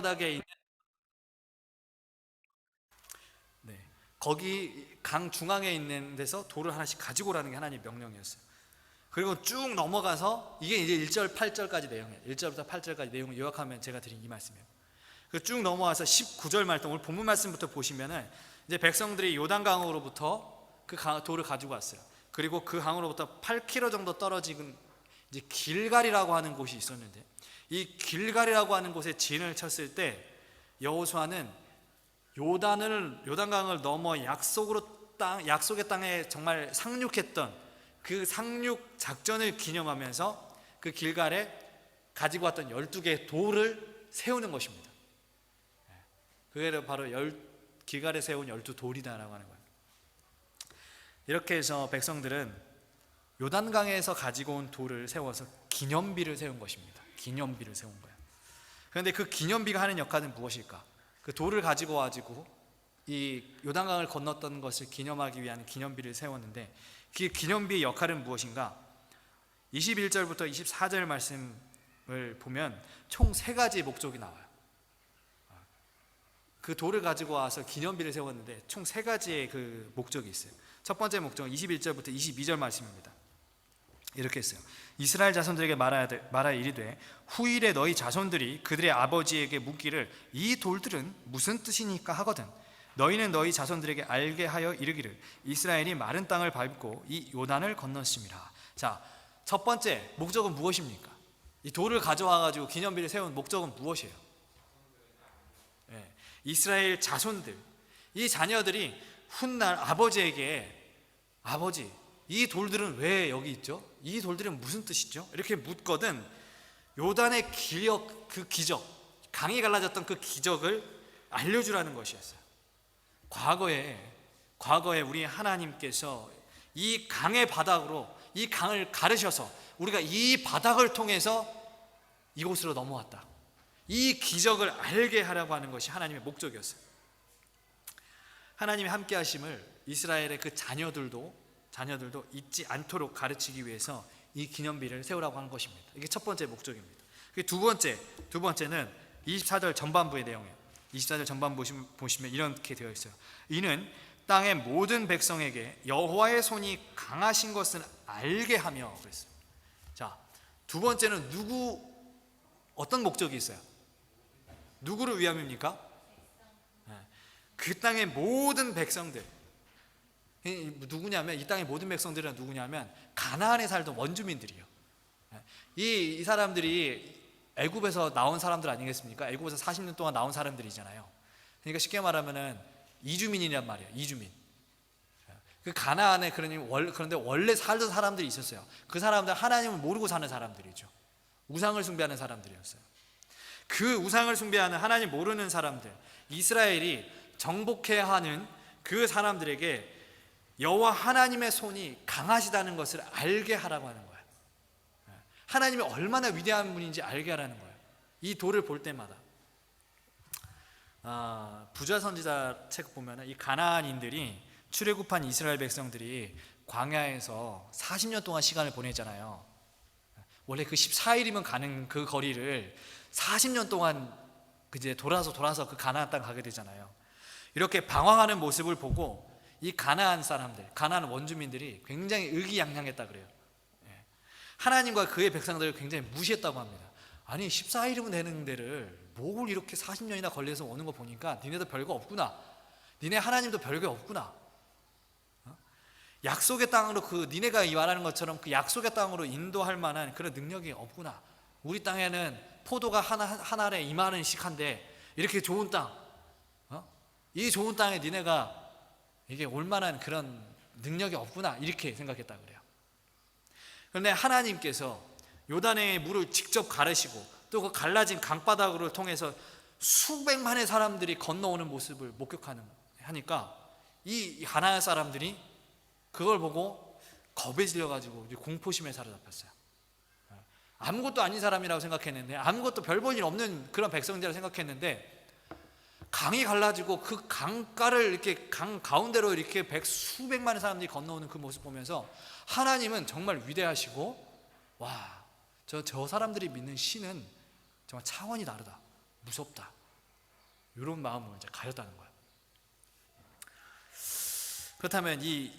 바닥에 있는, 네, 거기 강 중앙에 있는 데서 돌을 하나씩 가지고 오라는 게 하나님의 명령이었어요. 그리고 쭉 넘어가서 이게 이제 1절 8절까지 내용이에요. 1절부터 8절까지 내용을 요약하면 제가 드린 이 말씀이에요. 쭉 넘어와서 19절 말씀, 오늘 본문 말씀부터 보시면은 이제 백성들이 요단강으로부터 그 돌을 가지고 왔어요. 그리고 그 강으로부터 8km 정도 떨어진 이제 길갈이라고 하는 곳이 있었는데, 이 길갈이라고 하는 곳에 진을 쳤을 때 여호수아는 요단강을 넘어 약속의 땅에 정말 상륙했던 그 상륙 작전을 기념하면서 그 길갈에 가지고 왔던 12개의 돌을 세우는 것입니다. 그게 바로 길갈에 세운 12돌이다라고 하는 거예요. 이렇게 해서 백성들은 요단강에서 가지고 온 돌을 세워서 기념비를 세운 것입니다. 기념비를 세운 거예요. 그런데 그 기념비가 하는 역할은 무엇일까? 그 돌을 가지고 이 요단강을 건넜던 것을 기념하기 위한 기념비를 세웠는데, 그 기념비의 역할은 무엇인가? 21절부터 24절 말씀을 보면 총 3가지의 목적이 나와요. 그 돌을 가지고 와서 기념비를 세웠는데 총 3가지의 그 목적이 있어요. 첫 번째 목적은 21절부터 22절 말씀입니다. 이렇게 했어요. 이스라엘 자손들에게 말하여 이르되 후일에 너희 자손들이 그들의 아버지에게 묻기를 이 돌들은 무슨 뜻이니까 하거든 너희는 너희 자손들에게 알게 하여 이르기를 이스라엘이 마른 땅을 밟고 이 요단을 건넜음이라. 자, 첫 번째 목적은 무엇입니까? 이 돌을 가져와 가지고 기념비를 세운 목적은 무엇이에요? 이스라엘 자손들, 이 자녀들이 훗날 아버지에게 아버지, 이 돌들은 왜 여기 있죠? 이 돌들은 무슨 뜻이죠? 이렇게 묻거든 요단의 그 기적, 강이 갈라졌던 그 기적을 알려주라는 것이었어요. 과거에 우리 하나님께서 이 강의 바닥으로 이 강을 가르셔서 우리가 이 바닥을 통해서 이곳으로 넘어왔다, 이 기적을 알게 하려고 하는 것이 하나님의 목적이었어요. 하나님의 함께 하심을 이스라엘의 그 자녀들도 잊지 않도록 가르치기 위해서 이 기념비를 세우라고 하는 것입니다. 이게 첫 번째 목적입니다. 두 번째는 24절 전반부의 내용이에요. 24절 전반부 보시면 이렇게 되어 있어요. 이는 땅의 모든 백성에게 여호와의 손이 강하신 것을 알게 하며 그랬어요. 자, 두 번째는 어떤 목적이 있어요? 누구를 위함입니까? 그 땅의 모든 백성들. 누구냐면 이 땅의 모든 백성들은 누구냐면 가나안에 살던 원주민들이에요. 이 사람들이 애굽에서 나온 사람들 아니겠습니까? 애굽에서 40년 동안 나온 사람들이잖아요. 그러니까 쉽게 말하면은 이주민이란 말이에요. 이주민. 그 가나안에 그런데 원래 살던 사람들이 있었어요. 그 사람들 하나님을 모르고 사는 사람들이죠. 우상을 숭배하는 사람들이었어요. 그 우상을 숭배하는 하나님 모르는 사람들, 이스라엘이 정복해야 하는 그 사람들에게 여호와 하나님의 손이 강하시다는 것을 알게 하라고 하는 거예요. 하나님이 얼마나 위대한 분인지 알게 하라는 거예요. 이 돌을 볼 때마다. 부자 선지자 책 보면 이 가나안인들이 출애굽한 이스라엘 백성들이 광야에서 40년 동안 시간을 보내잖아요. 원래 그 14일이면 가는 그 거리를 40년 동안 이제 돌아서 그 가나안 땅 가게 되잖아요. 이렇게 방황하는 모습을 보고 이 가나안 원주민들이 굉장히 의기양양했다 그래요. 하나님과 그의 백성들을 굉장히 무시했다고 합니다. 아니 14일이면 되는 데를 뭘 이렇게 40년이나 걸려서 오는 거 보니까 니네도 별거 없구나, 니네 하나님도 별거 없구나, 약속의 땅으로 니네가 말하는 것처럼 그 약속의 땅으로 인도할 만한 그런 능력이 없구나. 우리 땅에는 포도가 한 알에 이만한 씩한데 이렇게 좋은 땅, 이 좋은 땅에 니네가 이게 올 만한 그런 능력이 없구나, 이렇게 생각했다 그래요. 그런데 하나님께서 요단의 물을 직접 가르시고 또 그 갈라진 강바닥을 통해서 수백만의 사람들이 건너오는 모습을 하니까 이 가나안 사람들이 그걸 보고 겁에 질려가지고 공포심에 사로잡혔어요. 아무것도 아닌 사람이라고 생각했는데, 아무것도 별 볼 일 없는 그런 백성들이라고 생각했는데, 강이 갈라지고 그 강가를 이렇게 강 가운데로 이렇게 수백만의 사람들이 건너오는 그 모습 보면서 하나님은 정말 위대하시고, 와, 저 사람들이 믿는 신은 정말 차원이 다르다, 무섭다, 이런 마음을 이제 가졌다는 거예요. 그렇다면 이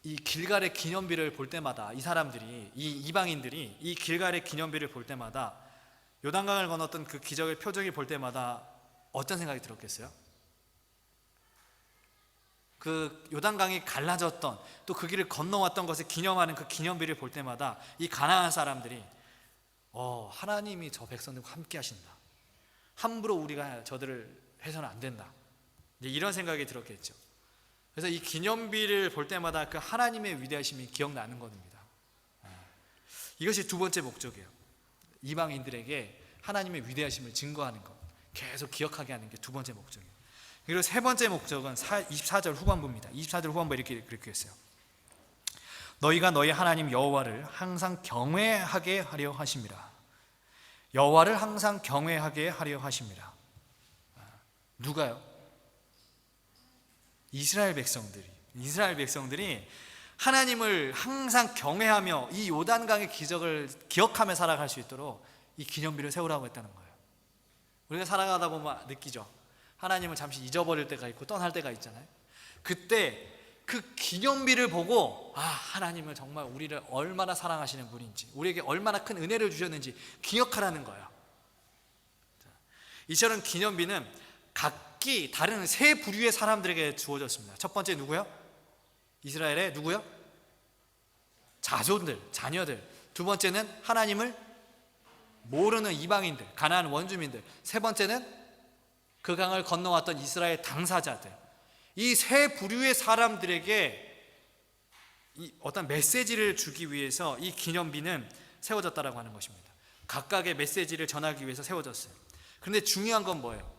길갈의 기념비를 볼 때마다 이 사람들이, 이 이방인들이 이 길갈의 기념비를 볼 때마다 요단강을 건넜던 그 기적의 표적을 볼 때마다 어떤 생각이 들었겠어요? 그 요단강이 갈라졌던, 또 그 길을 건너왔던 것을 기념하는 그 기념비를 볼 때마다 이 가나안 사람들이 하나님이 저 백성들과 함께 하신다, 함부로 우리가 저들을 해서는 안 된다, 이런 생각이 들었겠죠. 그래서 이 기념비를 볼 때마다 그 하나님의 위대하심이 기억나는 겁니다. 이것이 두 번째 목적이에요. 이방인들에게 하나님의 위대하심을 증거하는 것, 계속 기억하게 하는 게 두 번째 목적이에요. 그리고 세 번째 목적은 24절 후반부입니다. 24절 후반부 이렇게 했어요. 너희가 너희 하나님 여호와를 항상 경외하게 하려 하심이라. 여호와를 항상 경외하게 하려 하심이라. 누가요? 이스라엘 백성들이 하나님을 항상 경외하며 이 요단강의 기적을 기억하며 살아갈 수 있도록 이 기념비를 세우라고 했다는 거예요. 우리가 살아가다 보면 느끼죠. 하나님을 잠시 잊어버릴 때가 있고 떠날 때가 있잖아요. 그때 그 기념비를 보고 하나님을 정말 우리를 얼마나 사랑하시는 분인지, 우리에게 얼마나 큰 은혜를 주셨는지 기억하라는 거예요. 이처럼 기념비는 각기 다른 세 부류의 사람들에게 주어졌습니다. 첫 번째 누구요? 이스라엘의 누구요? 자손들, 자녀들. 두 번째는 하나님을 모르는 이방인들, 가나안 원주민들. 세 번째는 그 강을 건너왔던 이스라엘 당사자들. 이 세 부류의 사람들에게 어떤 메시지를 주기 위해서 이 기념비는 세워졌다라고 하는 것입니다. 각각의 메시지를 전하기 위해서 세워졌어요. 그런데 중요한 건 뭐예요?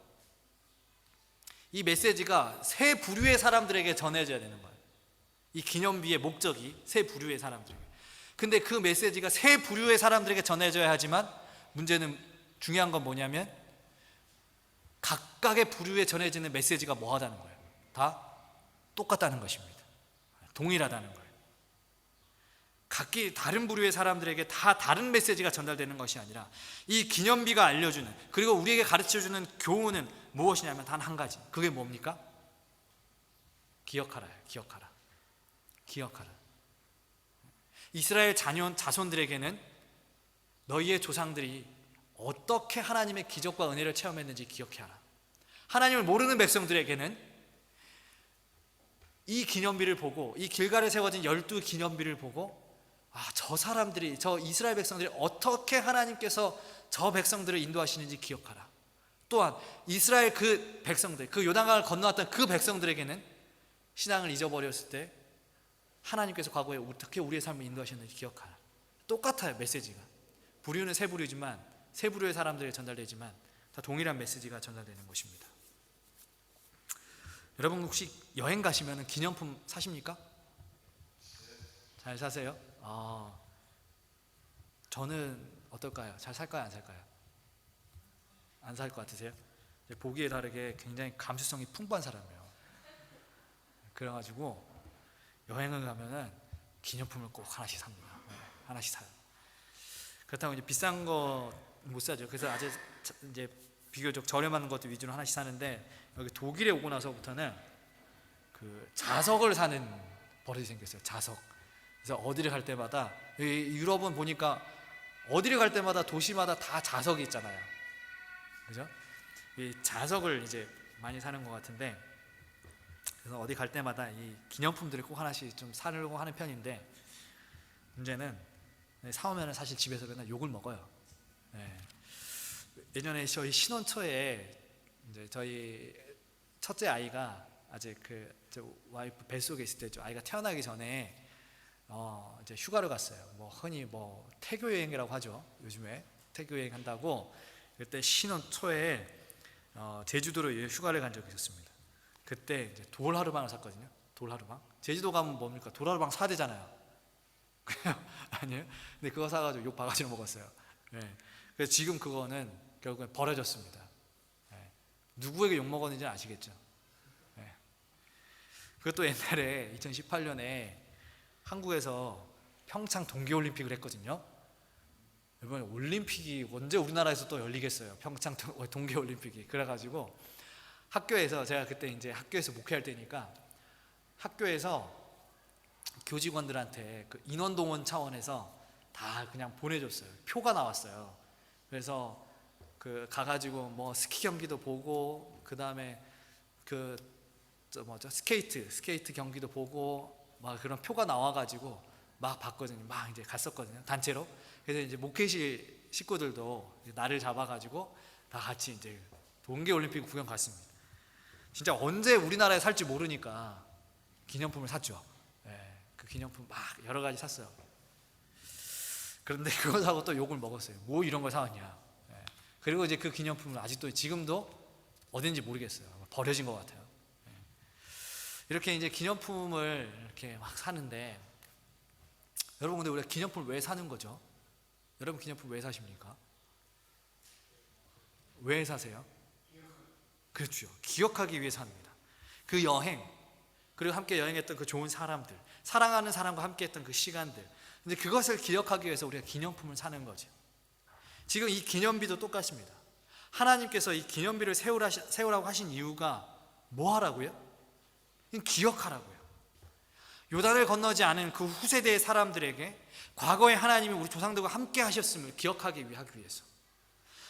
이 메시지가 세 부류의 사람들에게 전해져야 되는 거예요. 이 기념비의 목적이 세 부류의 사람들에게. 근데 그 메시지가 세 부류의 사람들에게 전해져야 하지만 문제는, 중요한 건 뭐냐면 각각의 부류에 전해지는 메시지가 뭐하다는 거예요? 다 똑같다는 것입니다. 동일하다는 거예요. 각기 다른 부류의 사람들에게 다 다른 메시지가 전달되는 것이 아니라 이 기념비가 알려주는, 그리고 우리에게 가르쳐주는 교훈은 무엇이냐면 단 한 가지. 그게 뭡니까? 기억하라요. 기억하라. 이스라엘 자손들에게는 너희의 조상들이 어떻게 하나님의 기적과 은혜를 체험했는지 기억해라. 하나님을 모르는 백성들에게는 이 기념비를 보고, 이 길갈에 세워진 12 기념비를 보고 저 사람들이, 저 이스라엘 백성들이 어떻게 하나님께서 저 백성들을 인도하시는지 기억하라. 또한 이스라엘 그 백성들, 그 요단강을 건너왔던 그 백성들에게는 신앙을 잊어버렸을 때 하나님께서 과거에 어떻게 우리의 삶을 인도하셨는지 기억하라. 똑같아요. 메시지가. 부류는 세 부류지만, 세 부류의 사람들에게 전달되지만 다 동일한 메시지가 전달되는 것입니다. 여러분 혹시 여행 가시면 기념품 사십니까? 잘 사세요? 저는 어떨까요? 잘 살까요? 안 살까요? 안 살 것 같으세요? 보기에 다르게 굉장히 감수성이 풍부한 사람이에요. 그래가지고 여행을 가면은 기념품을 꼭 하나씩 삽니다. 하나씩 사요. 그렇다고 이제 비싼 거 못 사죠. 그래서 아주 이제 비교적 저렴한 것도 위주로 하나씩 사는데, 여기 독일에 오고 나서부터는 그 자석을 사는 버릇이 생겼어요. 자석. 그래서 어디를 갈 때마다, 유럽은 보니까 어디를 갈 때마다 도시마다 다 자석이 있잖아요. 그죠? 이 자석을 이제 많이 사는 것 같은데, 그래서 어디 갈 때마다 이 기념품들을 꼭 하나씩 좀 사려고 하는 편인데, 문제는 사오면 사실 집에서 맨날 욕을 먹어요. 예전에 저희 신혼 초에 이제 저희 첫째 아이가 아직 저 와이프 뱃속에 있을 때 아이가 태어나기 전에 이제 휴가를 갔어요. 흔히 태교 여행이라고 하죠. 요즘에 태교 여행 한다고. 그때 신혼 초에 제주도로 휴가를 간 적이 있었습니다. 그때 이제 돌하루방을 샀거든요. 돌하루방. 제주도 가면 뭡니까? 돌하루방 사야 되잖아요. 아니에요? 근데 그거 사가지고 욕 바가지로 먹었어요. 그래서 지금 그거는 결국엔 버려졌습니다. 누구에게 욕 먹었는지 아시겠죠? 그것도 옛날에 2018년에 한국에서 평창 동계올림픽을 했거든요. 이번에 올림픽이 언제 우리나라에서 또 열리겠어요? 평창 동계올림픽이. 그래가지고 학교에서 제가 그때 이제 학교에서 목회할 때니까 학교에서 교직원들한테 그 인원동원 차원에서 다 그냥 보내줬어요. 표가 나왔어요. 그래서 그 가가지고 뭐 스키 경기도 보고 그 다음에 그 스케이트 경기도 보고 막 그런 표가 나와가지고 막 봤거든요. 막 이제 갔었거든요. 단체로. 그래서 이제 목회실 식구들도 날을 잡아가지고 다 같이 이제 동계올림픽 구경 갔습니다. 진짜 언제 우리나라에 살지 모르니까 기념품을 샀죠. 예, 그 기념품 막 여러 가지 샀어요. 그런데 그거 사고 또 욕을 먹었어요. 뭐 이런 걸 사왔냐. 예, 그리고 이제 그 기념품은 아직도 지금도 어딘지 모르겠어요. 버려진 것 같아요. 예. 이렇게 이제 기념품을 이렇게 막 사는데 여러분, 근데 우리가 기념품을 왜 사는 거죠? 여러분 기념품 왜 사십니까? 왜 사세요? 그렇죠. 기억하기 위해서 합니다. 그 여행, 그리고 함께 여행했던 그 좋은 사람들, 사랑하는 사람과 함께 했던 그 시간들, 근데 그것을 기억하기 위해서 우리가 기념품을 사는 거죠. 지금 이 기념비도 똑같습니다. 하나님께서 이 기념비를 세우라고 하신 이유가 뭐 하라고요? 기억하라고요. 요단을 건너지 않은 그 후세대의 사람들에게 과거에 하나님이 우리 조상들과 함께 하셨음을 기억하기 위해서,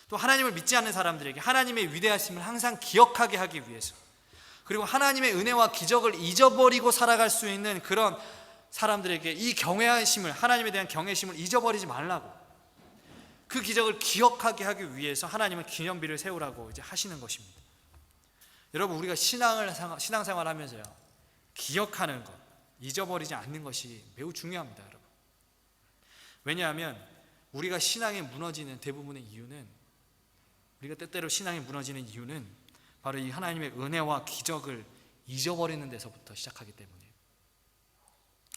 또 하나님을 믿지 않는 사람들에게 하나님의 위대하심을 항상 기억하게 하기 위해서, 그리고 하나님의 은혜와 기적을 잊어버리고 살아갈 수 있는 그런 사람들에게 이 경외하심을, 하나님에 대한 경외심을 잊어버리지 말라고, 그 기적을 기억하게 하기 위해서 하나님은 기념비를 세우라고 이제 하시는 것입니다. 여러분, 우리가 신앙생활 하면서요, 기억하는 것, 잊어버리지 않는 것이 매우 중요합니다, 여러분. 왜냐하면 우리가 신앙이 무너지는 대부분의 이유는, 우리가 때때로 신앙이 무너지는 이유는 바로 이 하나님의 은혜와 기적을 잊어버리는 데서부터 시작하기 때문이에요.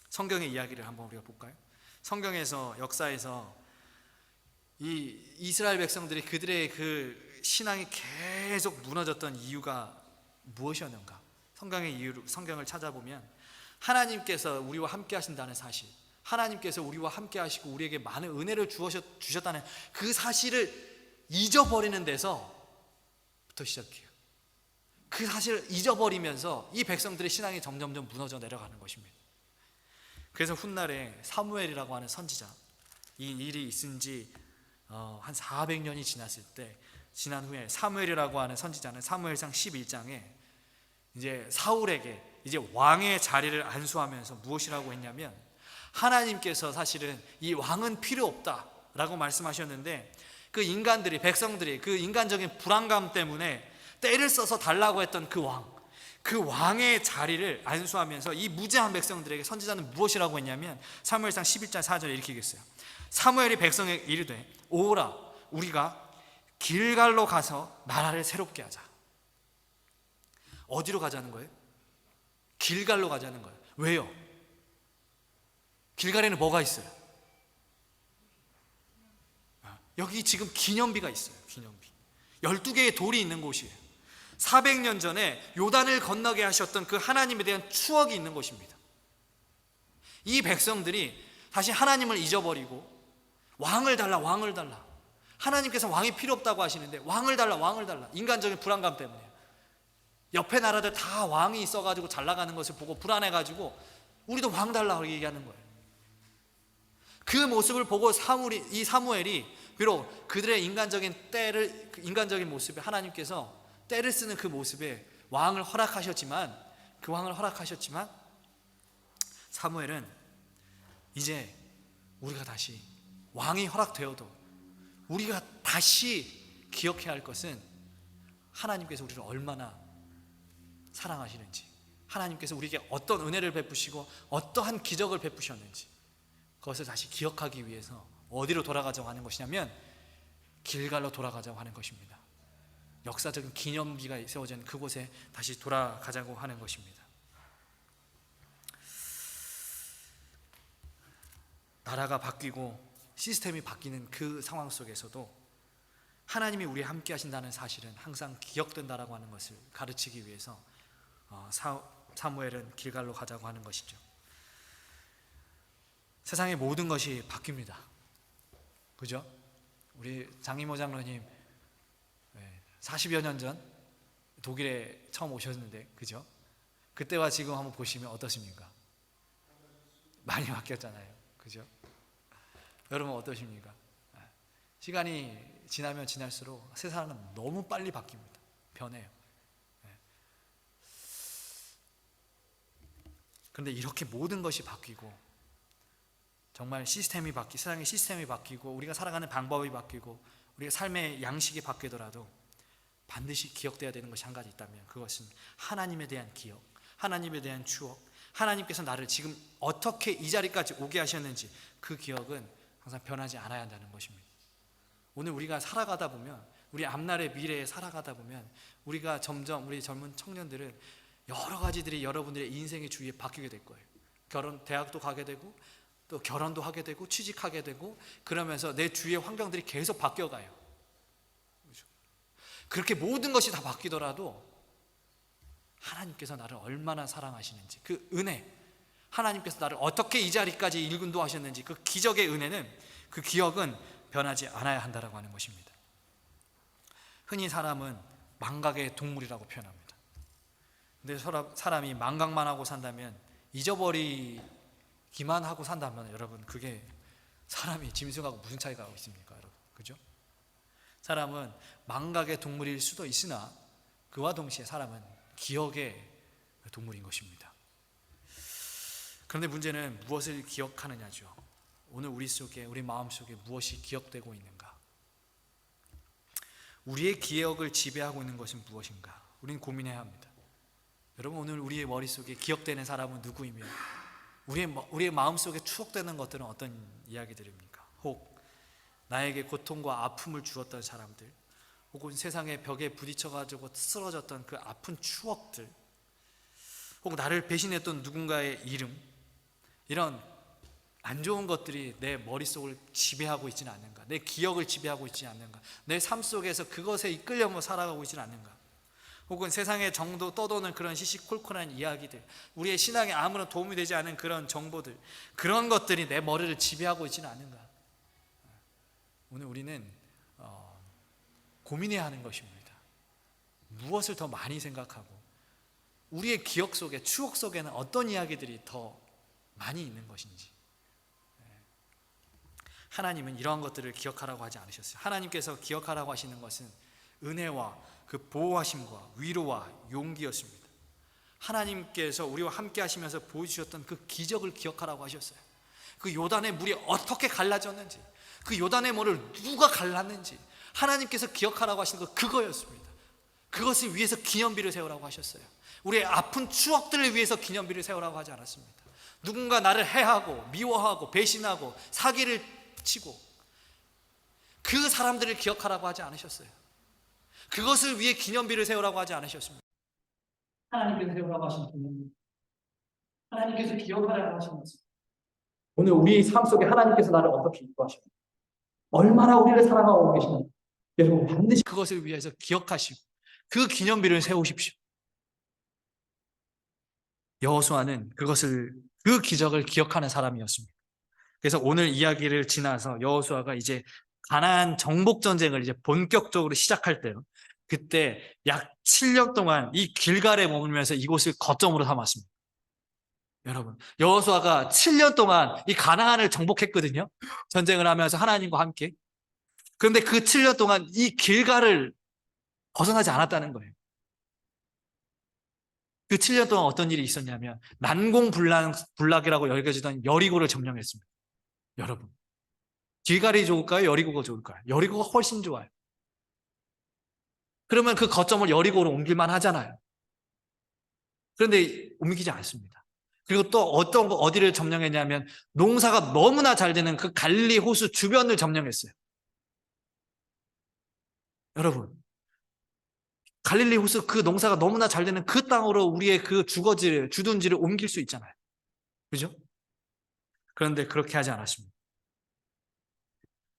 성경의 이야기를 한번 우리가 볼까요? 성경에서, 역사에서 이 이스라엘 백성들이 그들의 그 신앙이 계속 무너졌던 이유가 무엇이었는가? 성경을 찾아보면 하나님께서 우리와 함께 하신다는 사실, 하나님께서 우리와 함께 하시고 우리에게 많은 은혜를 주셨다는 그 사실을 잊어버리는 데서부터 시작해요. 그 사실을 잊어버리면서 이 백성들의 신앙이 점점점 무너져 내려가는 것입니다. 그래서 훗날에 사무엘이라고 하는 선지자, 이 일이 있은 지 한 400년이 지난 후에 사무엘이라고 하는 선지자는 사무엘상 11장에 이제 사울에게 이제 왕의 자리를 안수하면서 무엇이라고 했냐면, 하나님께서 사실은 이 왕은 필요 없다라고 말씀하셨는데, 그 인간들이, 백성들이 그 인간적인 불안감 때문에 때를 써서 달라고 했던 그 왕의 자리를 안수하면서 이 무죄한 백성들에게 선지자는 무엇이라고 했냐면, 사무엘상 11장 4절에 이렇게 얘기했어요. 사무엘이 백성에게 이르되, 오라, 우리가 길갈로 가서 나라를 새롭게 하자. 어디로 가자는 거예요? 길갈로 가자는 거예요. 왜요? 길갈에는 뭐가 있어요? 여기 지금 기념비가 있어요. 기념비 12개의 돌이 있는 곳이에요. 400년 전에 요단을 건너게 하셨던 그 하나님에 대한 추억이 있는 곳입니다. 이 백성들이 다시 하나님을 잊어버리고 왕을 달라, 하나님께서 왕이 필요 없다고 하시는데 왕을 달라, 인간적인 불안감 때문에 옆에 나라들 다 왕이 있어가지고 잘 나가는 것을 보고 불안해가지고 우리도 왕 달라고 얘기하는 거예요. 그 모습을 보고 사무엘이 비록 그들의 인간적인 모습에 하나님께서 때를 쓰는 그 모습에 왕을 허락하셨지만, 사무엘은 이제 우리가 다시 왕이 허락되어도 우리가 다시 기억해야 할 것은 하나님께서 우리를 얼마나 사랑하시는지, 하나님께서 우리에게 어떤 은혜를 베푸시고 어떠한 기적을 베푸셨는지, 그것을 다시 기억하기 위해서 어디로 돌아가자고 하는 것이냐면 길갈로 돌아가자고 하는 것입니다. 역사적인 기념비가 세워진 그곳에 다시 돌아가자고 하는 것입니다. 나라가 바뀌고 시스템이 바뀌는 그 상황 속에서도 하나님이 우리와 함께 하신다는 사실은 항상 기억된다라고 하는 것을 가르치기 위해서 사무엘은 길갈로 가자고 하는 것이죠. 세상의 모든 것이 바뀝니다. 그죠? 우리 장이모 장로님 40여 년 전 독일에 처음 오셨는데, 그죠? 그때와 지금 한번 보시면 어떠십니까? 많이 바뀌었잖아요, 그죠? 여러분 어떠십니까? 시간이 지나면 지날수록 세상은 너무 빨리 바뀝니다. 변해요. 그런데 이렇게 모든 것이 바뀌고, 정말 세상의 시스템이 바뀌고, 우리가 살아가는 방법이 바뀌고, 우리가 삶의 양식이 바뀌더라도 반드시 기억되어야 되는 것이 한 가지 있다면, 그것은 하나님에 대한 기억, 하나님에 대한 추억, 하나님께서 나를 지금 어떻게 이 자리까지 오게 하셨는지, 그 기억은 항상 변하지 않아야 한다는 것입니다. 오늘 우리가 살아가다 보면, 우리 앞날의 미래에 살아가다 보면, 우리가 점점 우리 젊은 청년들은 여러 가지들이 여러분들의 인생의 주위에 바뀌게 될 거예요. 대학도 가게 되고, 또 결혼도 하게 되고, 취직하게 되고, 그러면서 내 주위의 환경들이 계속 바뀌어가요. 그렇게 모든 것이 다 바뀌더라도 하나님께서 나를 얼마나 사랑하시는지, 그 은혜, 하나님께서 나를 어떻게 이 자리까지 인도하셨는지, 그 기적의 은혜는, 그 기억은 변하지 않아야 한다라고 하는 것입니다. 흔히 사람은 망각의 동물이라고 표현합니다. 근데 사람이 망각만 하고 산다면, 잊어버리기만 하고 산다면, 여러분, 그게 사람이 짐승하고 무슨 차이가 있습니까, 여러분? 그죠? 사람은 망각의 동물일 수도 있으나 그와 동시에 사람은 기억의 동물인 것입니다. 그런데 문제는 무엇을 기억하느냐죠. 오늘 우리 마음 속에 무엇이 기억되고 있는가? 우리의 기억을 지배하고 있는 것은 무엇인가? 우리는 고민해야 합니다. 여러분, 오늘 우리의 머릿속에 기억되는 사람은 누구이며, 우리의 마음속에 추억되는 것들은 어떤 이야기들입니까? 혹 나에게 고통과 아픔을 주었던 사람들, 혹은 세상의 벽에 부딪혀가지고 쓰러졌던 그 아픈 추억들, 혹 나를 배신했던 누군가의 이름, 이런 안 좋은 것들이 내 머릿속을 지배하고 있지는 않는가? 내 기억을 지배하고 있지 않는가? 내 삶 속에서 그것에 이끌려 살아가고 있지는 않는가? 혹은 세상의 정도 떠도는 그런 시시콜콜한 이야기들, 우리의 신앙에 아무런 도움이 되지 않은 그런 정보들, 그런 것들이 내 머리를 지배하고 있지는 않는가? 오늘 우리는 고민해야 하는 것입니다. 무엇을 더 많이 생각하고, 우리의 기억 속에, 추억 속에는 어떤 이야기들이 더 많이 있는 것인지. 하나님은 이러한 것들을 기억하라고 하지 않으셨어요. 하나님께서 기억하라고 하시는 것은 은혜와 그 보호하심과 위로와 용기였습니다. 하나님께서 우리와 함께 하시면서 보여주셨던 그 기적을 기억하라고 하셨어요. 그 요단의 물이 어떻게 갈라졌는지, 그 요단의 물을 누가 갈랐는지 하나님께서 기억하라고 하신 것, 그거였습니다. 그것을 위해서 기념비를 세우라고 하셨어요. 우리의 아픈 추억들을 위해서 기념비를 세우라고 하지 않았습니다. 누군가 나를 해하고 미워하고 배신하고 사기를 치고, 그 사람들을 기억하라고 하지 않으셨어요. 그것을 위해 기념비를 세우라고 하지 않으셨습니다. 하나님께서 세우라고 하신 기념비, 하나님께서 기억하라고 하신 것입니다. 오늘 우리 삶 속에 하나님께서 나를 어떻게 인도하십니까? 얼마나 우리를 사랑하고 계시는지 여러분 반드시 그것을 위해서 기억하시고 그 기념비를 세우십시오. 여호수아는 그 기적을 기억하는 사람이었습니다. 그래서 오늘 이야기를 지나서 여호수아가 이제 가나안 정복 전쟁을 이제 본격적으로 시작할 때요, 그때 약 7년 동안 이 길갈에 머물면서 이곳을 거점으로 삼았습니다. 여러분, 여호수아가 7년 동안 이 가나안을 정복했거든요. 전쟁을 하면서 하나님과 함께. 그런데 그 7년 동안 이 길갈을 벗어나지 않았다는 거예요. 그 7년 동안 어떤 일이 있었냐면 난공불락이라고 여겨지던 여리고를 점령했습니다. 여러분, 길갈이 좋을까요? 여리고가 좋을까요? 여리고가 훨씬 좋아요. 그러면 그 거점을 여리고로 옮길만 하잖아요. 그런데 옮기지 않습니다. 그리고 또 어디를 점령했냐면 농사가 너무나 잘 되는 그 갈릴리 호수 주변을 점령했어요. 여러분, 갈릴리 호수 그 농사가 너무나 잘 되는 그 땅으로 우리의 그 주둔지를 옮길 수 있잖아요. 그죠? 그런데 그렇게 하지 않았습니다.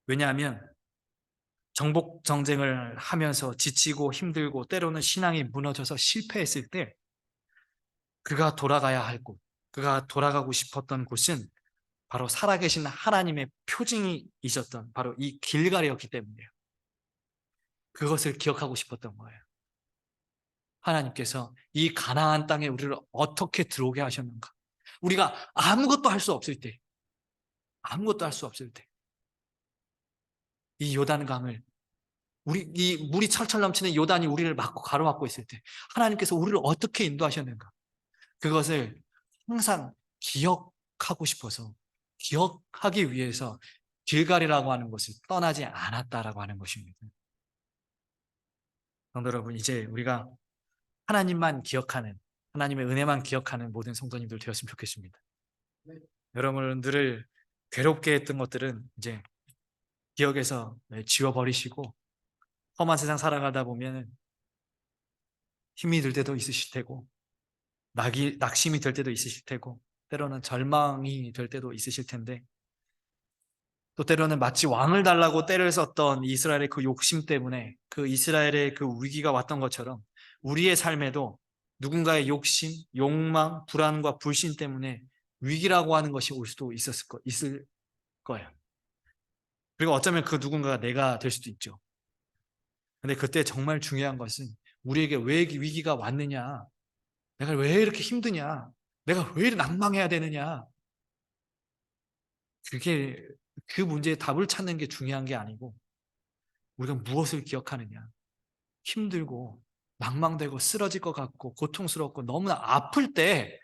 왜냐하면 정복 전쟁을 하면서 지치고 힘들고 때로는 신앙이 무너져서 실패했을 때 그가 돌아가야 할 곳, 그가 돌아가고 싶었던 곳은 바로 살아계신 하나님의 표징이 있었던 바로 이 길갈이었기 때문이에요. 그것을 기억하고 싶었던 거예요. 하나님께서 이 가나안 땅에 우리를 어떻게 들어오게 하셨는가? 우리가 아무것도 할 수 없을 때, 아무것도 할 수 없을 때, 이 요단강을 이 물이 철철 넘치는 요단이 우리를 막고 가로막고 있을 때 하나님께서 우리를 어떻게 인도하셨는가? 그것을 항상 기억하고 싶어서 기억하기 위해서 길갈이라고 하는 곳을 떠나지 않았다라고 하는 것입니다. 성도 여러분, 이제 우리가 하나님만 기억하는, 하나님의 은혜만 기억하는 모든 성도님들 되었으면 좋겠습니다. 여러분들을 괴롭게 했던 것들은 이제 기억에서 지워버리시고 험한 세상 살아가다 보면 힘이 들 때도 있으실 테고 낙심이 될 때도 있으실 테고 때로는 절망이 될 때도 있으실 텐데 또 때로는 마치 왕을 달라고 때를 썼던 이스라엘의 그 욕심 때문에 그 이스라엘의 그 위기가 왔던 것처럼 우리의 삶에도 누군가의 욕심, 욕망, 불안과 불신 때문에 위기라고 하는 것이 올 수도 있을 거예요. 그리고 어쩌면 그 누군가가 내가 될 수도 있죠. 근데 그때 정말 중요한 것은 우리에게 왜 위기가 왔느냐? 내가 왜 이렇게 힘드냐? 내가 왜 이렇게 낭망해야 되느냐? 그게 그 문제의 답을 찾는 게 중요한 게 아니고 우리가 무엇을 기억하느냐. 힘들고 낭망되고 쓰러질 것 같고 고통스럽고 너무나 아플 때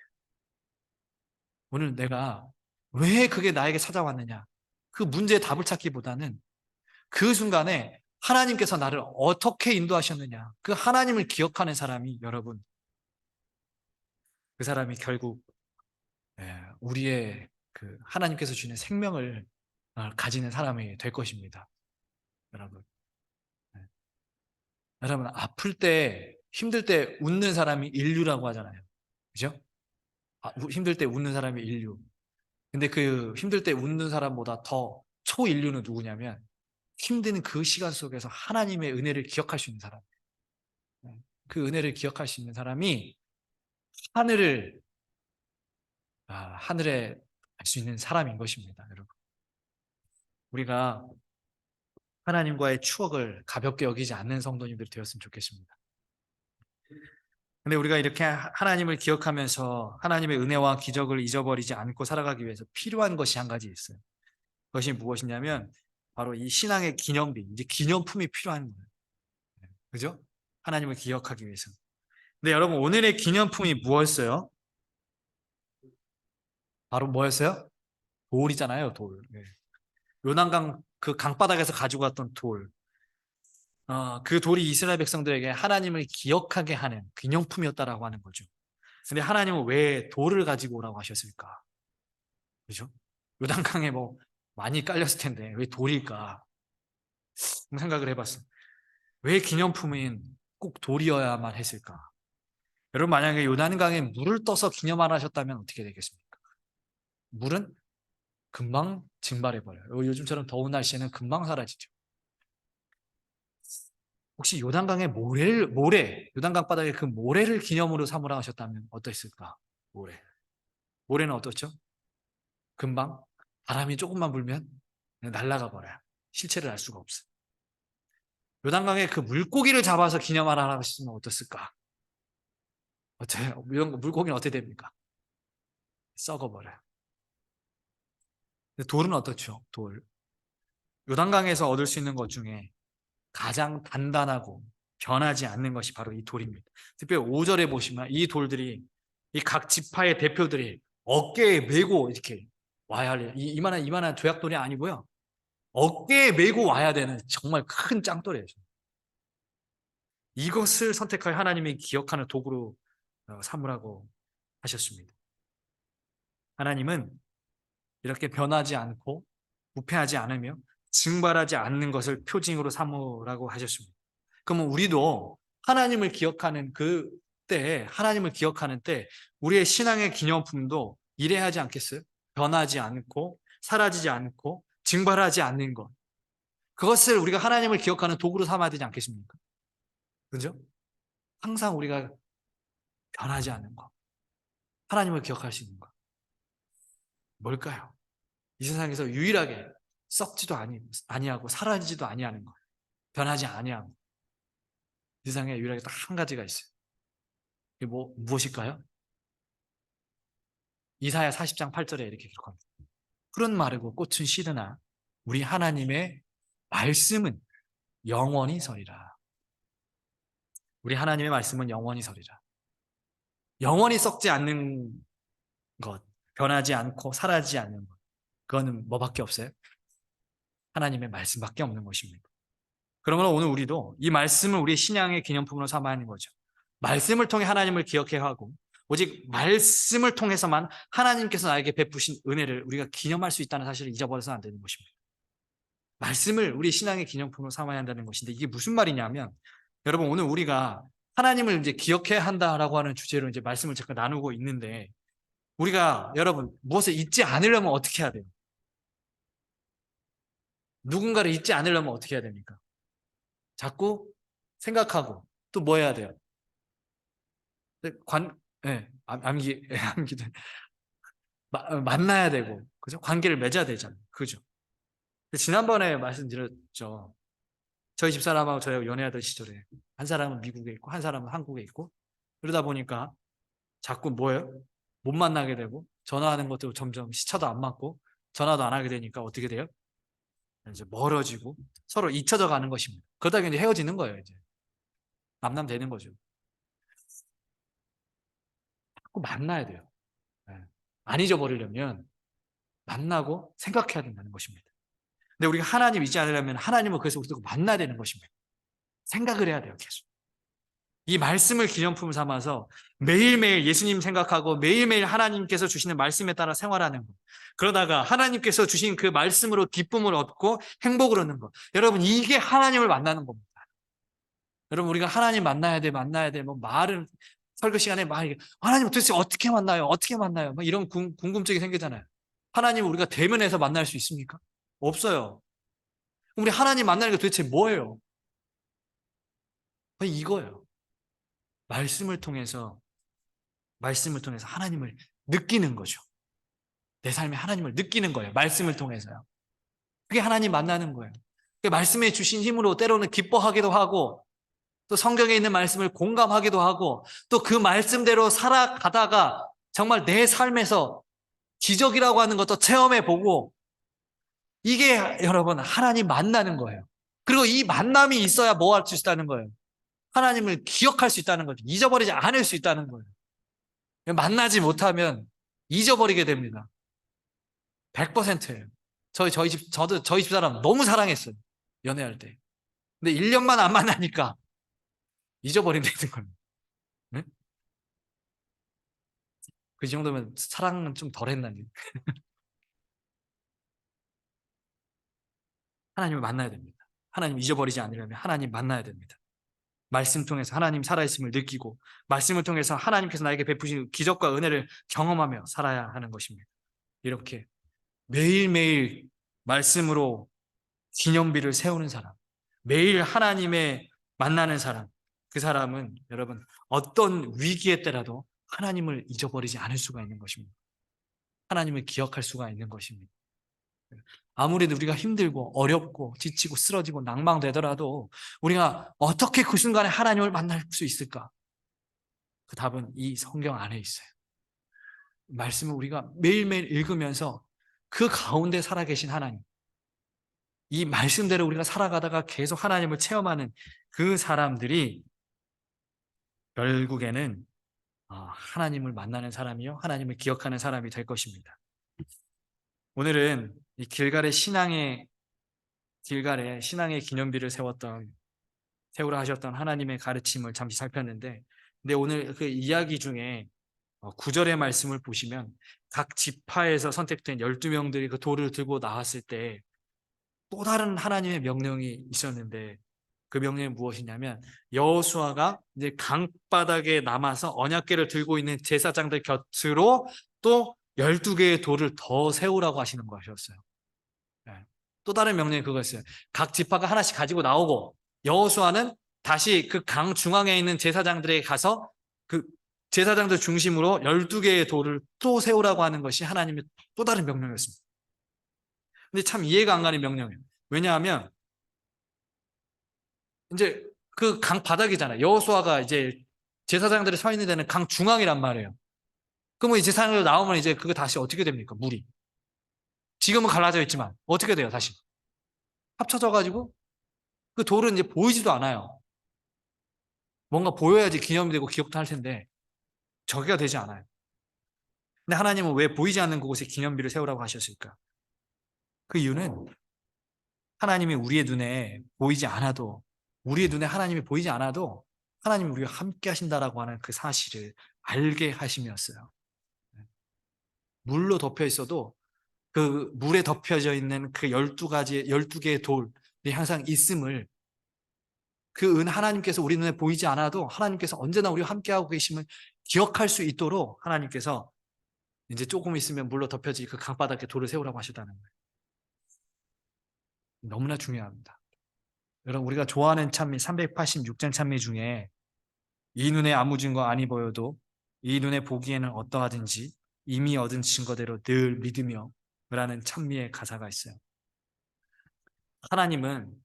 오늘 내가 왜 그게 나에게 찾아왔느냐. 그 문제의 답을 찾기보다는 그 순간에 하나님께서 나를 어떻게 인도하셨느냐. 그 하나님을 기억하는 사람이 여러분 그 사람이 결국 우리의 그 하나님께서 주는 생명을 가지는 사람이 될 것입니다. 여러분. 네. 여러분 아플 때 힘들 때 웃는 사람이 인류라고 하잖아요. 그죠? 힘들 때 웃는 사람이 인류. 근데 그 힘들 때 웃는 사람보다 더 초인류는 누구냐면 힘든 그 시간 속에서 하나님의 은혜를 기억할 수 있는 사람. 네. 그 은혜를 기억할 수 있는 사람이 하늘을 하늘에 갈 수 있는 사람인 것입니다, 여러분. 우리가 하나님과의 추억을 가볍게 여기지 않는 성도님들이 되었으면 좋겠습니다. 근데 우리가 이렇게 하나님을 기억하면서 하나님의 은혜와 기적을 잊어버리지 않고 살아가기 위해서 필요한 것이 한 가지 있어요. 그것이 무엇이냐면 바로 이 신앙의 기념비, 이제 기념품이 필요한 거예요. 그죠? 하나님을 기억하기 위해서. 근데 여러분 오늘의 기념품이 무엇이었어요? 바로 뭐였어요? 돌이잖아요, 돌. 네. 요단강 그 강바닥에서 가지고 왔던 돌. 그 돌이 이스라엘 백성들에게 하나님을 기억하게 하는 기념품이었다라고 하는 거죠. 근데 하나님은 왜 돌을 가지고 오라고 하셨을까? 그죠? 요단강에 뭐 많이 깔렸을 텐데 왜 돌일까? 생각을 해봤어. 왜 기념품인 꼭 돌이어야만 했을까? 여러분 만약에 요단강에 물을 떠서 기념을 하셨다면 어떻게 되겠습니까? 물은 금방 증발해버려요. 요즘처럼 더운 날씨에는 금방 사라지죠. 혹시 요단강의 요단강 바닥에 그 모래를 기념으로 삼으라 하셨다면 어떠했을까? 모래는 어떻죠? 금방 바람이 조금만 불면 날아가 버려요. 실체를 알 수가 없어요. 요단강에 그 물고기를 잡아서 기념하라 하셨으면 어떻을까? 어때요? 물고기는 어떻게 됩니까? 썩어버려요. 돌은 어떻죠? 돌. 요단강에서 얻을 수 있는 것 중에 가장 단단하고 변하지 않는 것이 바로 이 돌입니다. 특별히 5절에 보시면 이 돌들이 이 각 지파의 대표들이 어깨에 메고 이렇게 와야 할 이만한 조약돌이 아니고요. 어깨에 메고 와야 되는 정말 큰 짱돌이에요. 이것을 선택하여 하나님이 기억하는 도구로 삼으라고 하셨습니다. 하나님은 이렇게 변하지 않고 부패하지 않으며 증발하지 않는 것을 표징으로 삼으라고 하셨습니다. 그러면 우리도 하나님을 기억하는 하나님을 기억하는 때 우리의 신앙의 기념품도 이래야 하지 않겠어요? 변하지 않고 사라지지 않고 증발하지 않는 것. 그것을 우리가 하나님을 기억하는 도구로 삼아야 되지 않겠습니까? 그죠? 항상 우리가 변하지 않는 것. 하나님을 기억할 수 있는 것. 뭘까요? 이 세상에서 유일하게 썩지도 아니하고 사라지지도 아니하는 것. 변하지 아니하고. 이 세상에 유일하게 딱 한 가지가 있어요. 이게 무엇일까요? 이사야 40장 8절에 이렇게 기록합니다. 푸른 마르고 꽃은 시드나 우리 하나님의 말씀은 영원히 서리라. 우리 하나님의 말씀은 영원히 서리라. 영원히 썩지 않는 것, 변하지 않고 사라지지 않는 것. 그거는 뭐밖에 없어요? 하나님의 말씀밖에 없는 것입니다. 그러므로 오늘 우리도 이 말씀을 우리 신앙의 기념품으로 삼아야 하는 거죠. 말씀을 통해 하나님을 기억해야 하고 오직 말씀을 통해서만 하나님께서 나에게 베푸신 은혜를 우리가 기념할 수 있다는 사실을 잊어버려서는 안 되는 것입니다. 말씀을 우리 신앙의 기념품으로 삼아야 한다는 것인데 이게 무슨 말이냐면 여러분 오늘 우리가 하나님을 이제 기억해야 한다라고 하는 주제로 이제 말씀을 잠깐 나누고 있는데 우리가 여러분 무엇을 잊지 않으려면 어떻게 해야 돼요? 누군가를 잊지 않으려면 어떻게 해야 됩니까? 자꾸 생각하고 또 뭐 해야 돼요? 예, 암기, 암기도 만나야 되고, 그죠? 관계를 맺어야 되잖아요. 그죠? 지난번에 말씀드렸죠. 저희 집사람하고 저희하고 연애하던 시절에 한 사람은 미국에 있고 한 사람은 한국에 있고 그러다 보니까 자꾸 뭐예요? 못 만나게 되고 전화하는 것도 점점 시차도 안 맞고 전화도 안 하게 되니까 어떻게 돼요? 이제 멀어지고 서로 잊혀져 가는 것입니다. 그러다가 이제 헤어지는 거예요. 이제 남남 되는 거죠. 자꾸 만나야 돼요. 예. 안 잊어버리려면 만나고 생각해야 된다는 것입니다. 근데 우리가 하나님 잊지 않으려면 하나님을 그래서 우리가 만나야 되는 것입니다. 생각을 해야 돼요, 계속. 이 말씀을 기념품 삼아서 매일매일 예수님 생각하고 매일매일 하나님께서 주시는 말씀에 따라 생활하는 것. 그러다가 하나님께서 주신 그 말씀으로 기쁨을 얻고 행복을 얻는 것. 여러분, 이게 하나님을 만나는 겁니다. 여러분, 우리가 하나님 만나야 돼, 만나야 돼. 뭐 말은 설교 시간에 막 하나님 도대체 어떻게 만나요? 어떻게 만나요? 막 이런 궁금증이 생기잖아요. 하나님을 우리가 대면해서 만날 수 있습니까? 없어요. 우리 하나님 만나는 게 도대체 뭐예요? 이거예요. 말씀을 통해서 하나님을 느끼는 거죠. 내 삶에 하나님을 느끼는 거예요. 말씀을 통해서요. 그게 하나님 만나는 거예요. 말씀에 주신 힘으로 때로는 기뻐하기도 하고 또 성경에 있는 말씀을 공감하기도 하고 또 그 말씀대로 살아가다가 정말 내 삶에서 기적이라고 하는 것도 체험해 보고 이게 여러분 하나님 만나는 거예요. 그리고 이 만남이 있어야 뭐 할 수 있다는 거예요. 하나님을 기억할 수 있다는 거죠. 잊어버리지 않을 수 있다는 거예요. 만나지 못하면 잊어버리게 됩니다. 100%예요. 저도 저희 집사람 너무 사랑했어요. 연애할 때. 근데 1년만 안 만나니까 잊어버린다는 겁니다. 네? 그 정도면 사랑은 좀 덜 했나요? 하나님을 만나야 됩니다. 하나님 잊어버리지 않으려면 하나님 만나야 됩니다. 말씀 통해서 하나님 살아있음을 느끼고 말씀을 통해서 하나님께서 나에게 베푸신 기적과 은혜를 경험하며 살아야 하는 것입니다. 이렇게 매일매일 말씀으로 기념비를 세우는 사람, 매일 하나님의 만나는 사람, 그 사람은 여러분 어떤 위기의 때라도 하나님을 잊어버리지 않을 수가 있는 것입니다. 하나님을 기억할 수가 있는 것입니다. 아무래도 우리가 힘들고 어렵고 지치고 쓰러지고 낭망되더라도 우리가 어떻게 그 순간에 하나님을 만날 수 있을까? 그 답은 이 성경 안에 있어요. 말씀을 우리가 매일매일 읽으면서 그 가운데 살아계신 하나님, 이 말씀대로 우리가 살아가다가 계속 하나님을 체험하는 그 사람들이 결국에는 하나님을 만나는 사람이요 하나님을 기억하는 사람이 될 것입니다. 오늘은 이 길갈에 신앙의 기념비를 세우라 하셨던 하나님의 가르침을 잠시 살폈는데, 근데 오늘 그 이야기 중에 9절의 말씀을 보시면 각 지파에서 선택된 12명들이 그 돌을 들고 나왔을 때 또 다른 하나님의 명령이 있었는데 그 명령이 무엇이냐면 여호수아가 이제 강바닥에 남아서 언약궤를 들고 있는 제사장들 곁으로 또 12개의 돌을 더 세우라고 하시는 것이었어요. 네. 또 다른 명령이 그거였어요. 각 지파가 하나씩 가지고 나오고 여호수아는 다시 그 강 중앙에 있는 제사장들에게 가서 그 제사장들 중심으로 12개의 돌을 또 세우라고 하는 것이 하나님의 또 다른 명령이었습니다. 근데 참 이해가 안 가는 명령이에요. 왜냐하면 이제 그 강 바닥이잖아요. 여호수아가 이제 제사장들이 서 있는 데는 강 중앙이란 말이에요. 그러면 이제 제사장들 나오면 이제 그거 다시 어떻게 됩니까? 물이. 지금은 갈라져 있지만 어떻게 돼요? 다시 합쳐져 가지고 그 돌은 이제 보이지도 않아요. 뭔가 보여야지 기념이 되고 기억도 할 텐데 저기가 되지 않아요. 근데 하나님은 왜 보이지 않는 그곳에 기념비를 세우라고 하셨을까? 그 이유는 하나님이 우리의 눈에 보이지 않아도, 우리의 눈에 하나님이 보이지 않아도 하나님이 우리와 함께 하신다라고 하는 그 사실을 알게 하심이었어요. 물로 덮여 있어도 그 물에 덮여져 있는 그 12가지, 12개의 돌이 항상 있음을, 그 은 하나님께서 우리 눈에 보이지 않아도 하나님께서 언제나 우리와 함께하고 계심을 기억할 수 있도록 하나님께서 이제 조금 있으면 물로 덮여질 그 강바닥에 돌을 세우라고 하셨다는 거예요. 너무나 중요합니다. 여러분, 우리가 좋아하는 찬미 386장 찬미 중에 이 눈에 아무 증거 아니 보여도 이 눈에 보기에는 어떠하든지 이미 얻은 증거대로 늘 믿으며 라는 찬미의 가사가 있어요. 하나님은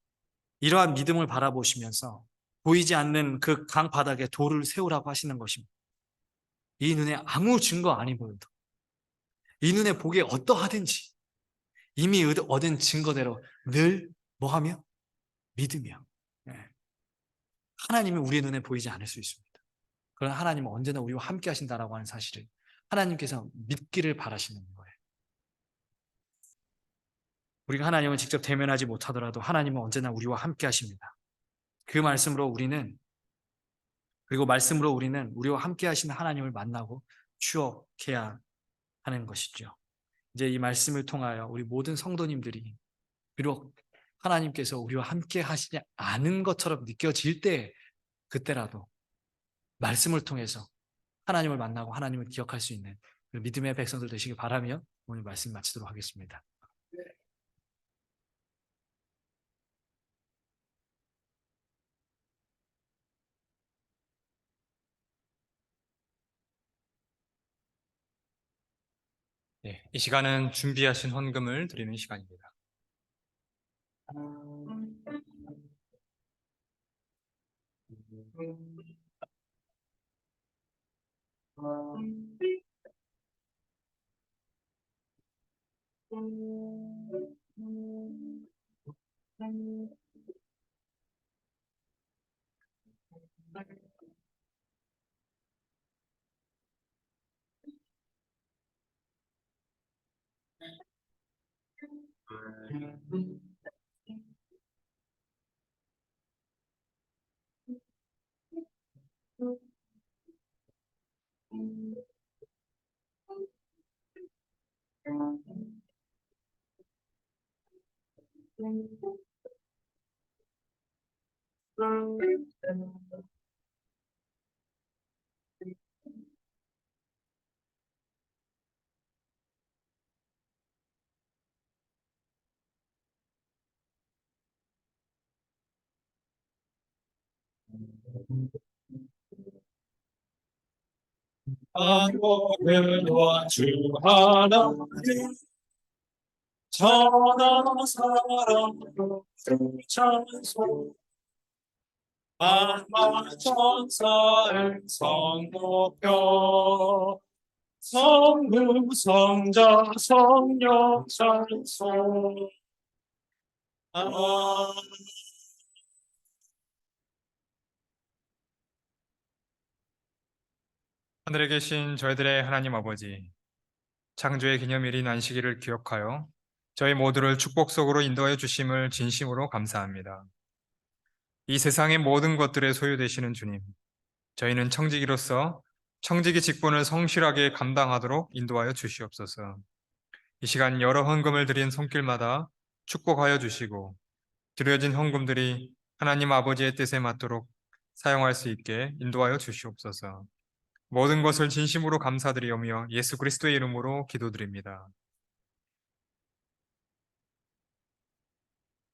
이러한 믿음을 바라보시면서 보이지 않는 그 강바닥에 돌을 세우라고 하시는 것입니다. 이 눈에 아무 증거 아니 보여도 이 눈에 보기에 어떠하든지 이미 얻은 증거대로 늘 뭐하며? 믿으며. 예. 하나님은 우리의 눈에 보이지 않을 수 있습니다. 그러나 하나님은 언제나 우리와 함께 하신다라고 하는 사실을 하나님께서 믿기를 바라시는 거예요. 우리가 하나님을 직접 대면하지 못하더라도 하나님은 언제나 우리와 함께 하십니다. 그 말씀으로 우리는, 그리고 말씀으로 우리는 우리와 함께 하시는 하나님을 만나고 추억해야 하는 것이죠. 이제 이 말씀을 통하여 우리 모든 성도님들이 비록 하나님께서 우리와 함께 하시지 않은 것처럼 느껴질 때, 그때라도 말씀을 통해서 하나님을 만나고 하나님을 기억할 수 있는 믿음의 백성들 되시길 바라며 오늘 말씀 마치도록 하겠습니다. 네, 이 시간은 준비하신 헌금을 드리는 시간입니다. 하늘과 주 하나님 전하 사랑으로 찬송 만만 천사의 성 높여 성부 성자 성령 찬송 하늘에 계신 저희들의 하나님 아버지, 창조의 기념일인 안식일을 기억하여 저희 모두를 축복 속으로 인도하여 주심을 진심으로 감사합니다. 이 세상의 모든 것들에 소유되시는 주님, 저희는 청지기로서 청지기 직분을 성실하게 감당하도록 인도하여 주시옵소서. 이 시간 여러 헌금을 드린 손길마다 축복하여 주시고 드려진 헌금들이 하나님 아버지의 뜻에 맞도록 사용할 수 있게 인도하여 주시옵소서. 모든 것을 진심으로 감사드리오며 예수 그리스도의 이름으로 기도드립니다.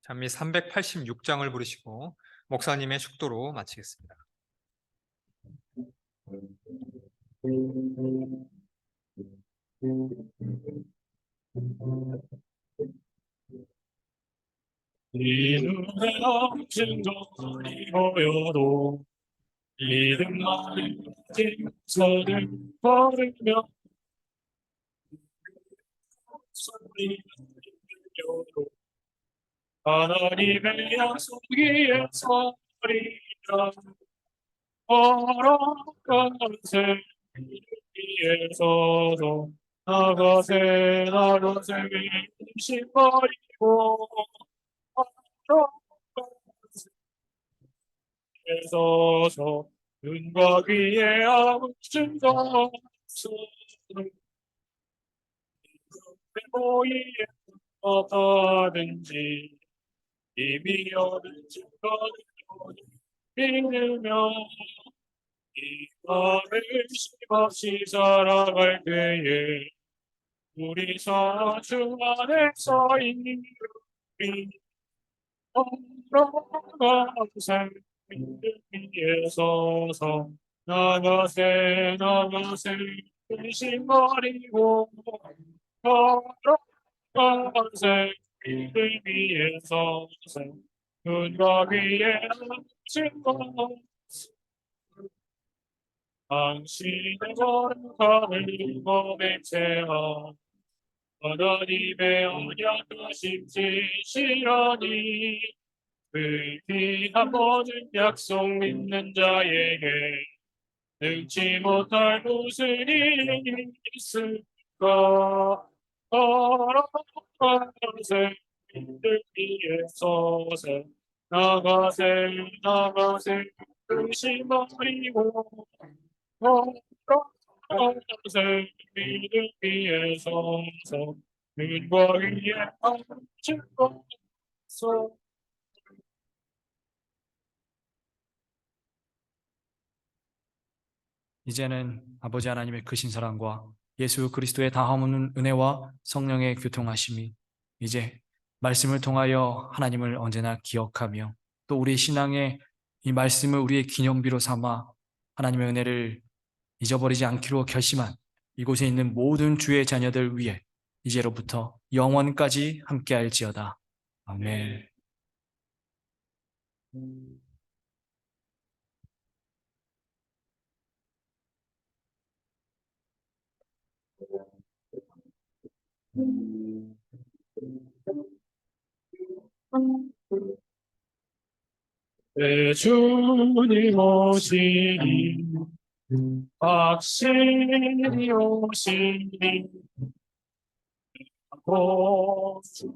찬미 386장을 부르시고 목사님의 축도로 마치겠습니다. 이 눈에 없진 것이 보여도 믿음만을 가진 손을 걸으며 소리를 들려도 하나님의 약속 위에 서리라. 걸어가세 위에 서서 나가세 나가세 힘 버리고 걸어가세 위에 서서 눈과 귀에 아무튼 것을 모이에 어떠든지 이미 얻은 증거를 믿으며 이 밤을 쉼없이 살아갈 때에 우리 사주 안에서 이루리 걸어가세 믿음 위에 서서 나가세 나가세 근심 버리고 걸어가세 믿음 위에 서서 눈과 귀에 앉은 것 당신의 거룩함을 몸에 채워 하나님의 언약하심 진실하니 그 귀한 모든 약속 믿는 자에게 능치 못할 무슨 일이 있을까. 걸어가세 믿음 위에 서서 나가세 나가세 근심 버리고 걸어가세 믿음 위에 서서 눈과 귀에 앉은 것서 이제는 아버지 하나님의 크신 사랑과 예수 그리스도의 다함없는 은혜와 성령의 교통하심이 이제 말씀을 통하여 하나님을 언제나 기억하며 또 우리 신앙의 이 말씀을 우리의 기념비로 삼아 하나님의 은혜를 잊어버리지 않기로 결심한 이곳에 있는 모든 주의 자녀들 위해 이제로부터 영원까지 함께할지어다. 아멘. 내 주님 오시니 확실히 오시니 고주께서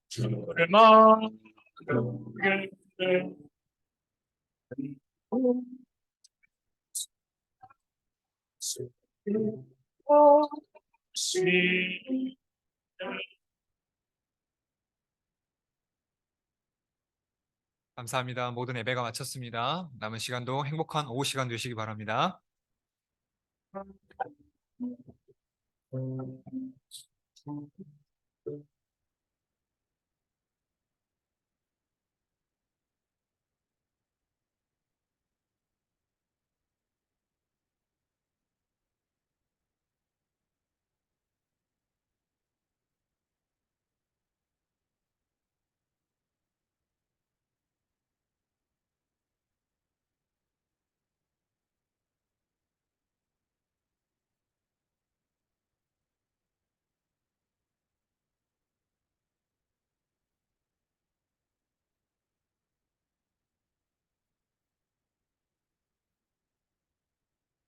주를 만나겠네. 오시니 감사합니다. 모든 예배가 마쳤습니다. 남은 시간도 행복한 오후 시간 되시기 바랍니다.